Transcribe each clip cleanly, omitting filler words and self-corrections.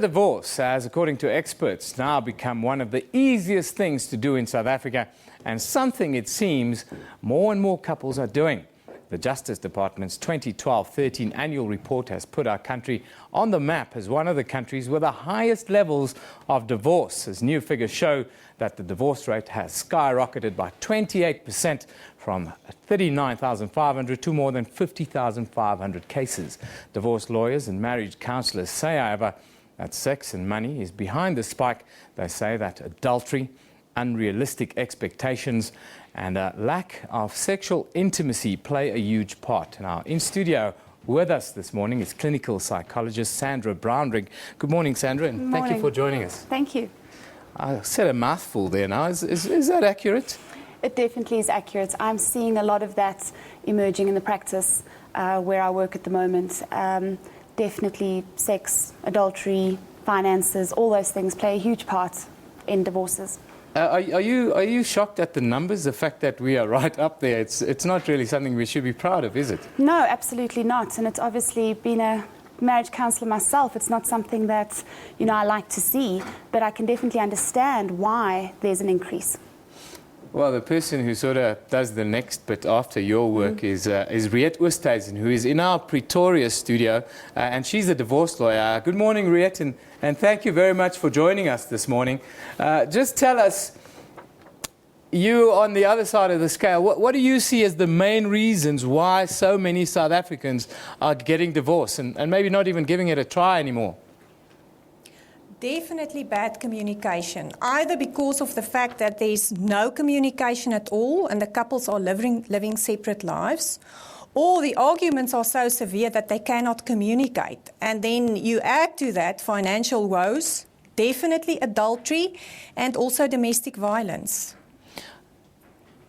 Divorce has, according to experts, now become one of the easiest things to do in South Africa, and something it seems more and more couples are doing. The Justice Department's 2012-13 annual report has put our country on the map as one of the countries with the highest levels of divorce, as new figures show that the divorce rate has skyrocketed by 28% from 39,500 to more than 50,500 cases. Divorce lawyers and marriage counsellors say, however, that sex and money is behind the spike. They say that adultery, unrealistic expectations and a lack of sexual intimacy play a huge part. Now, in studio with us this morning is clinical psychologist Sandra Brownrigg. Good morning, Sandra, and thank you for joining us. Thank you. I said a mouthful there now. Is that accurate? It definitely is accurate. I'm seeing a lot of that emerging in the practice where I work at the moment. Definitely sex, adultery, finances, all those things play a huge part in divorces. Are you shocked at the numbers, the fact that we are right up there? It's not really something we should be proud of, is it? No, absolutely not. And it's obviously been a marriage counsellor myself. It's not something that, I like to see, but I can definitely understand why there's an increase. Well, the person who sort of does the next bit after your work is Riet Oosthuizen, who is in our Pretoria studio, and she's a divorce lawyer. Good morning, Riet, and thank you very much for joining us this morning. Just tell us, you on the other side of the scale, what do you see as the main reasons why so many South Africans are getting divorced and maybe not even giving it a try anymore? Definitely bad communication, either because of the fact that there's no communication at all and the couples are living separate lives, or the arguments are so severe that they cannot communicate. And then you add to that financial woes, definitely adultery, and also domestic violence.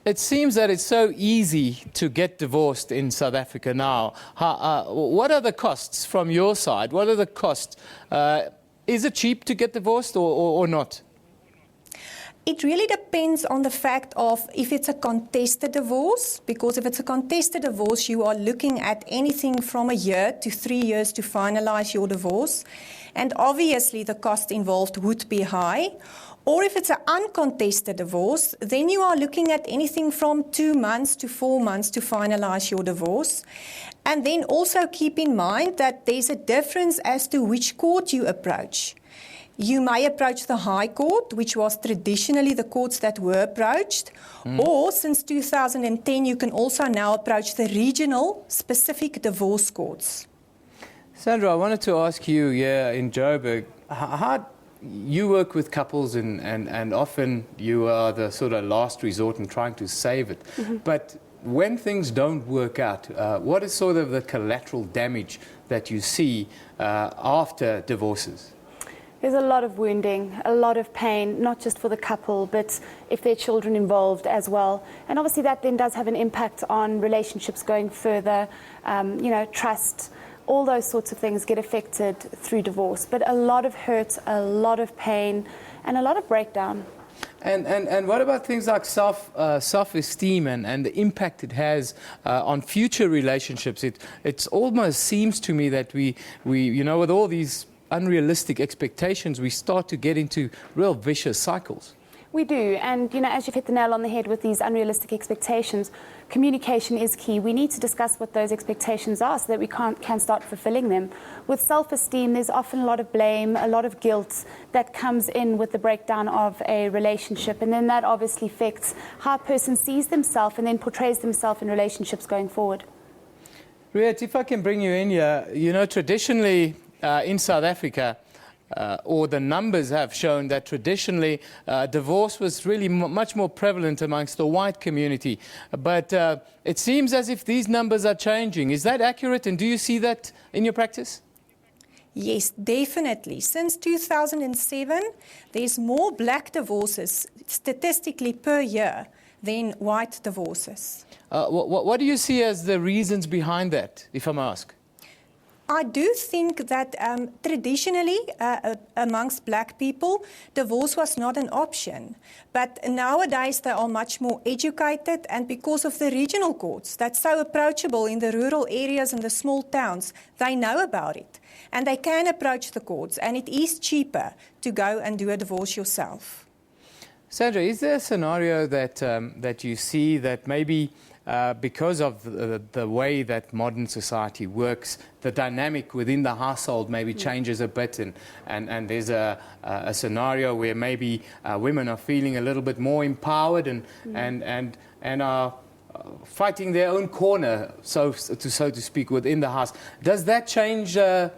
It seems that it's so easy to get divorced in South Africa now. What are the costs from your side? What are the costs? Is it cheap to get divorced or not? It really depends on the fact of if it's a contested divorce, because if it's a contested divorce, you are looking at anything from a year to 3 years to finalize your divorce. And obviously the cost involved would be high. Or if it's an uncontested divorce, then you are looking at anything from 2 months to 4 months to finalize your divorce. And then also keep in mind that there's a difference as to which court you approach. You may approach the High Court, which was traditionally the courts that were approached, or since 2010 you can also now approach the regional specific divorce courts. Sandra, I wanted to ask you, in Joburg, how you work with couples and often you are the sort of last resort in trying to save it. But when things don't work out, what is sort of the collateral damage that you see after divorces? There's a lot of wounding, a lot of pain, not just for the couple, but if there are children involved as well. And obviously that then does have an impact on relationships going further, trust. All those sorts of things get affected through divorce. But a lot of hurt, a lot of pain, and a lot of breakdown. And what about things like self-esteem and the impact it has on future relationships? It almost seems to me that we with all these unrealistic expectations, we start to get into real vicious cycles. We do, and as you've hit the nail on the head with these unrealistic expectations, communication is key. We need to discuss what those expectations are so that we can start fulfilling them. With self-esteem, there's often a lot of blame, a lot of guilt that comes in with the breakdown of a relationship, and then that obviously affects how a person sees themselves and then portrays themselves in relationships going forward. Riet, if I can bring you in here, traditionally in South Africa, or the numbers have shown that traditionally divorce was really much more prevalent amongst the white community. But it seems as if these numbers are changing. Is that accurate, and do you see that in your practice? Yes, definitely. Since 2007, there's more black divorces statistically per year than white divorces. What do you see as the reasons behind that, if I may ask? I do think that traditionally, amongst black people, divorce was not an option. But nowadays they are much more educated, and because of the regional courts that's so approachable in the rural areas and the small towns, they know about it. And they can approach the courts, and it is cheaper to go and do a divorce yourself. Sandra, is there a scenario that you see that maybe because of the way that modern society works, the dynamic within the household maybe changes a bit, and there's a scenario where maybe women are feeling a little bit more empowered and are fighting their own corner, so to speak, within the house. Does that change the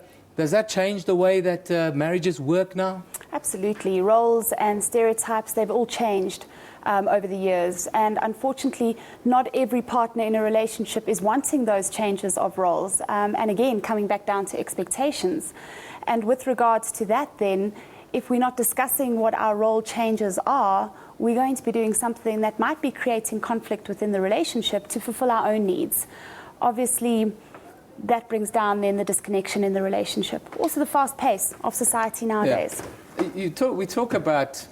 way that marriages work now? Absolutely. Roles and stereotypes, they've all changed over the years. And unfortunately, not every partner in a relationship is wanting those changes of roles. And again, coming back down to expectations. And with regards to that then, if we're not discussing what our role changes are, we're going to be doing something that might be creating conflict within the relationship to fulfill our own needs. Obviously, that brings down then the disconnection in the relationship. Also the fast pace of society nowadays. Yeah. We talk about,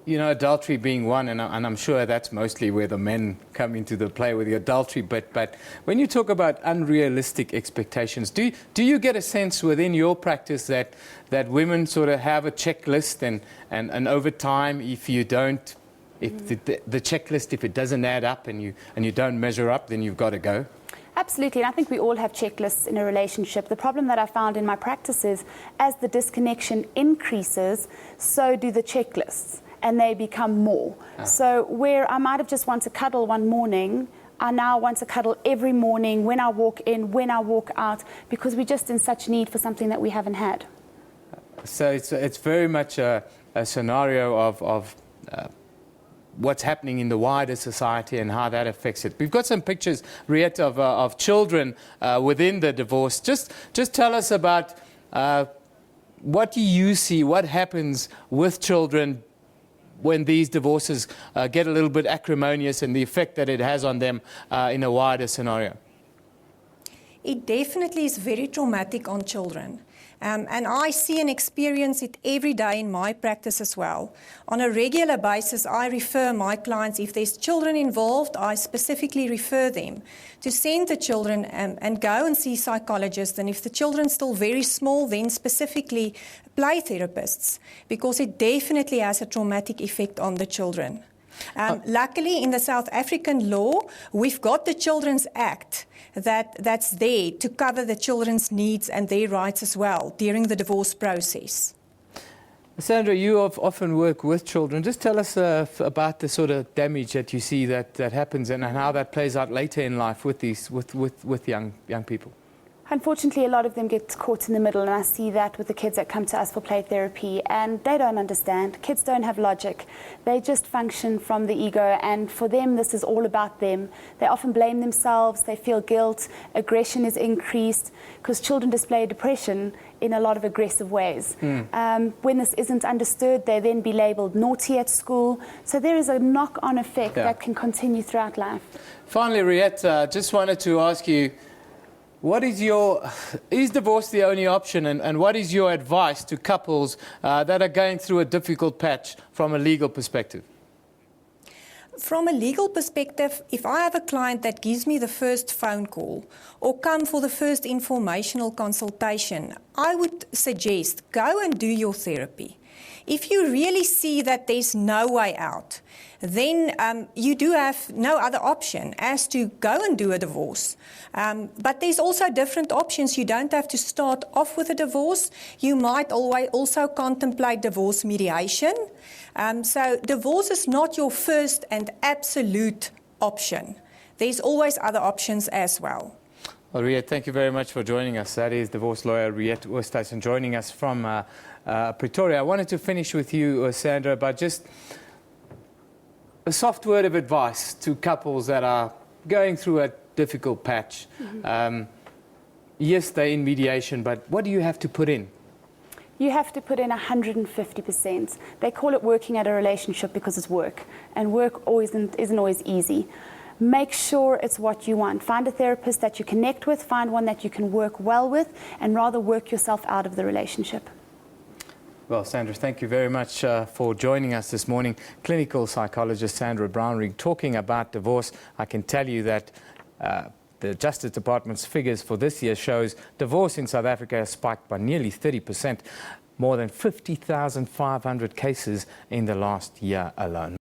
adultery being one, and I'm sure that's mostly where the men come into the play with the adultery. But when you talk about unrealistic expectations, do you get a sense within your practice that women sort of have a checklist, and over time, if you don't, if the checklist, if it doesn't add up and you don't measure up, then you've got to go? Absolutely, and I think we all have checklists in a relationship. The problem that I found in my practice is, as the disconnection increases, so do the checklists, and they become more. So where I might have just wanted to cuddle one morning, I now want to cuddle every morning, when I walk in, when I walk out, because we're just in such need for something that we haven't had. So it's very much a scenario of what's happening in the wider society and how that affects it. We've got some pictures, Riet, of children within the divorce. Just tell us about what do you see, what happens with children when these divorces get a little bit acrimonious, and the effect that it has on them in a wider scenario. It definitely is very traumatic on children. And I see and experience it every day in my practice as well. On a regular basis, I refer my clients, if there's children involved, I specifically refer them to send the children and go and see psychologists. And if the children's still very small, then specifically play therapists, because it definitely has a traumatic effect on the children. Luckily, in the South African law, we've got the Children's Act that's there to cover the children's needs and their rights as well during the divorce process. Sandra, you often work with children. Just tell us about the sort of damage that you see that happens and how that plays out later in life with young people. Unfortunately, a lot of them get caught in the middle, and I see that with the kids that come to us for play therapy, and they don't understand. Kids don't have logic. They just function from the ego, and for them, this is all about them. They often blame themselves, they feel guilt, aggression is increased, because children display depression in a lot of aggressive ways. When this isn't understood, they then be labelled naughty at school. So there is a knock-on effect that can continue throughout life. Finally, Riet, just wanted to ask you, is divorce the only option, and what is your advice to couples that are going through a difficult patch from a legal perspective? From a legal perspective, if I have a client that gives me the first phone call or come for the first informational consultation, I would suggest go and do your therapy. If you really see that there's no way out, then you do have no other option as to go and do a divorce. But there's also different options. You don't have to start off with a divorce. You might also contemplate divorce mediation. So divorce is not your first and absolute option. There's always other options as well. Well, Riet, thank you very much for joining us. That is divorce lawyer Riet Oosthuizen joining us from Pretoria. I wanted to finish with you, Sandra, but just a soft word of advice to couples that are going through a difficult patch. Yes, they're in mediation, but what do you have to put in? You have to put in 150%. They call it working at a relationship because it's work, and work isn't always easy. make sure it's what you want. Find a therapist that you connect with, find one that you can work well with, and rather work yourself out of the relationship. Well, Sandra, thank you very much for joining us this morning. Clinical Psychologist Sandra Brownrigg talking about divorce. I can tell you that the Justice Department's figures for this year shows divorce in South Africa has spiked by nearly 30%, more than 50,500 cases in the last year alone.